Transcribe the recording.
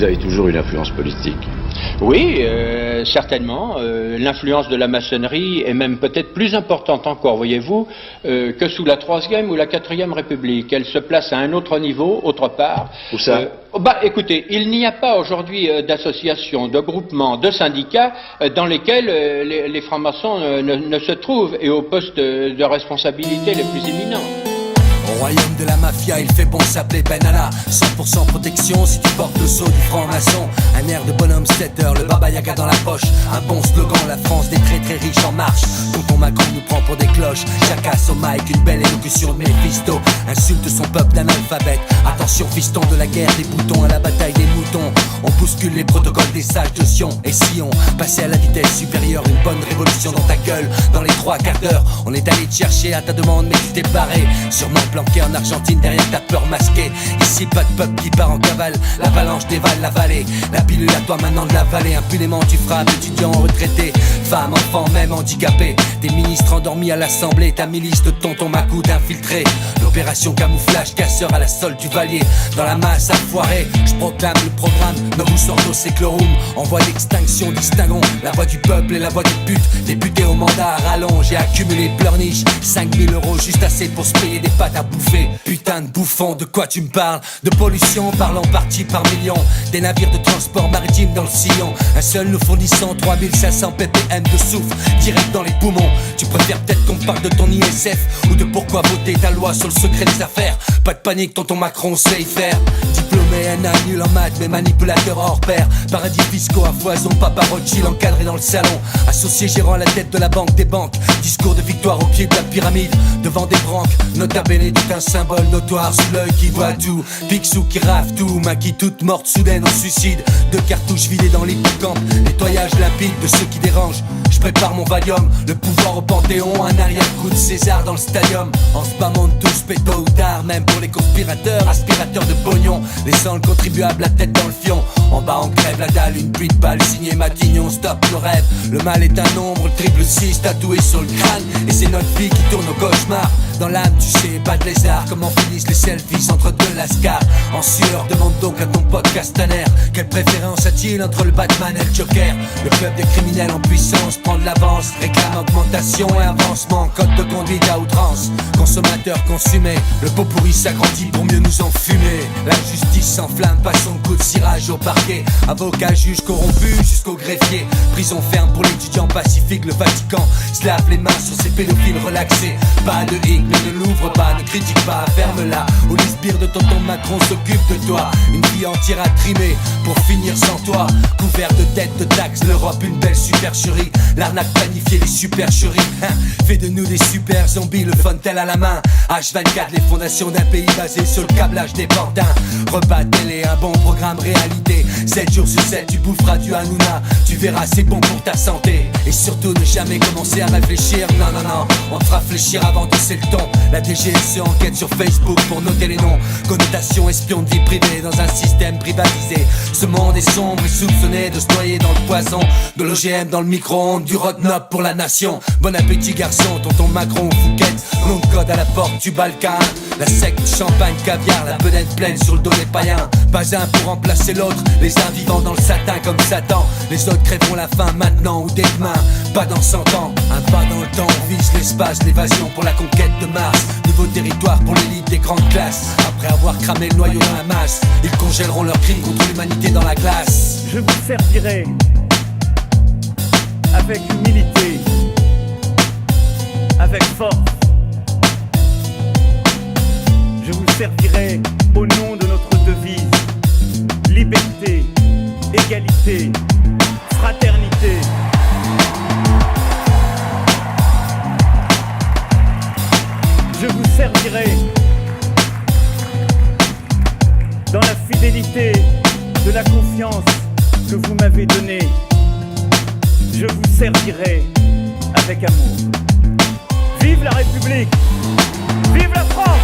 vous avez toujours une influence politique. Oui, certainement. L'influence de la maçonnerie est même peut-être plus importante encore, voyez-vous, que sous la Troisième ou la Quatrième République. Elle se place à un autre niveau, autre part. Où ça Écoutez, il n'y a pas aujourd'hui d'associations, de groupements, de syndicats dans lesquels les francs-maçons ne se trouvent et aux postes de responsabilité les plus éminents. Au royaume de la mafia, il fait bon s'appeler Benalla. 100% protection si tu portes le sceau du franc-maçon. Un air de bonhomme skater, le Baba Yaga dans la poche. Un bon slogan, la France des très très riches en marche. Tonton Macron nous prend pour des cloches. Jacasse au mic, une belle élocution de Méphisto. Insulte son peuple d'analphabète. Attention fiston de la guerre des boutons à la bataille des moutons. On bouscule les protocoles des sages de Sion. Et si on passait à la vitesse supérieure, une bonne révolution dans ta gueule. Dans les 3 quarts d'heure, on est allé te chercher à ta demande mais tu t'es barré. Sûrement planqué en Argentine derrière ta peur masquée. Ici pas de peuple qui part en cavale. L'avalanche dévale la vallée. La pilule à toi maintenant de la vallée. Impunément tu frappes étudiants retraités, femmes, enfants, même handicapés. Des ministres endormis à l'assemblée. Ta milice de tonton Macou d'infiltrés. L'opération camouflage casseur à la solde du Valier. Dans la masse à foirer, je proclame le programme Novus Ordo Seclorum. En voie d'extinction distinguons la voix du peuple et la voix des putes. Députés au mandat à rallonge et accumuler pleurniche. 5000 € juste assez pour se payer des pâtes à bouffer. Putain de bouffon, de quoi tu me parles? De pollution parlant partie par millions. Des navires de transport maritime dans le sillon. Un seul nous fournissant 3500 ppm de souffle direct dans les poumons. Tu préfères peut-être qu'on parle de ton ISF ou de pourquoi voter ta loi sur le secret des affaires. Pas de panique, tonton Macron sait y faire. Diplômé, un nul en maths, mais manipulateur hors pair. Paradis fiscaux à foison, papa Rothschild encadré dans le salon. Associé gérant à la tête de la banque des banques. Discours de victoire au pied de la pyramide, devant des branques. Nota bene tout un symbole notoire sous l'œil qui voit tout. Picsou qui rafle tout, Maggie toute morte soudaine en suicide. 2 cartouches vidées dans l'hippocampe, nettoyage limpide de ceux qui dérangent. Je prépare mon Valium, le pouvoir au Panthéon. Un arrière-coup de César dans le stadium. En spammant tous, péto ou tard, même pour les conspirateurs, aspirateurs de pognon, laissant le contribuable la tête dans le fion. En bas on crève la dalle, une pluie de balles signée Matignon, stop le rêve. Le mal est un nombre, le triple 6 tatoué sur le crâne. Et c'est notre vie qui tourne au cauchemar. Dans l'âme tu sais, pas de lézard. Comment finissent les selfies entre 2 lascars. En sueur, demande donc à ton pote Castaner. Quelle préférence a-t-il entre le Batman et le Joker? Le club des criminels en puissance prend de l'avance, réclame augmentation et avancement. Code de conduite à outrance, consommateur consumé. Le pot pourri s'agrandit pour mieux nous enfumer. La justice s'enflamme, passons le coup de cirage au parquet. Avocat, juge corrompu jusqu'au greffier. Prison ferme pour l'étudiant pacifique. Le Vatican se lave les mains sur ses pédophiles relaxés. Pas de hic, ne l'ouvre pas, ne critique pas, ferme-la. Ou les sbires de tonton Macron s'occupe de toi. Une vie entière à trimer pour finir sans toi. Couvert de dettes, de taxes, l'Europe une belle supercherie. L'arnaque planifiée, les supercheries, fait de nous des super zombies, le Fontel à la main. H24, les fondations d'un pays basé sur le câblage des bordins. Repas télé, un bon programme réalité. 7 jours sur 7, tu boufferas du Hanouna. Tu verras, c'est bon pour ta santé. Et surtout, ne jamais commencer à réfléchir. Non, non, non, on te fera fléchir avant de c'est le ton. La DGSE enquête sur Facebook pour noter les noms. Connotation espion de vie privée dans un système privatisé. Ce monde est sombre et soupçonné de se noyer dans le poison. De l'OGM dans le micro-ondes, du Rottnop pour la nation. Bon appétit garçon, tonton Macron ou Fouquette. Nom de code à la porte du Balkan. La secte, champagne, caviar, la bedaine pleine sur le dos des païens. Pas un pour remplacer l'autre, les uns vivant dans le satin comme Satan. Les autres crèveront la faim maintenant ou dès demain. Pas dans 100 ans, un pas dans le temps. On vise l'espace, l'évasion pour la conquête de Mars. Nouveau territoire pour l'élite des grandes classes. Après avoir cramé le noyau dans la masse, ils congèleront leurs crimes contre l'humanité dans la glace. Je vous servirai avec humilité, avec force. Je vous servirai au nom de notre devise: liberté, égalité, fraternité. Je vous servirai dans la fidélité de la confiance que vous m'avez donnée. Je vous servirai avec amour. Vive la République! Vive la France!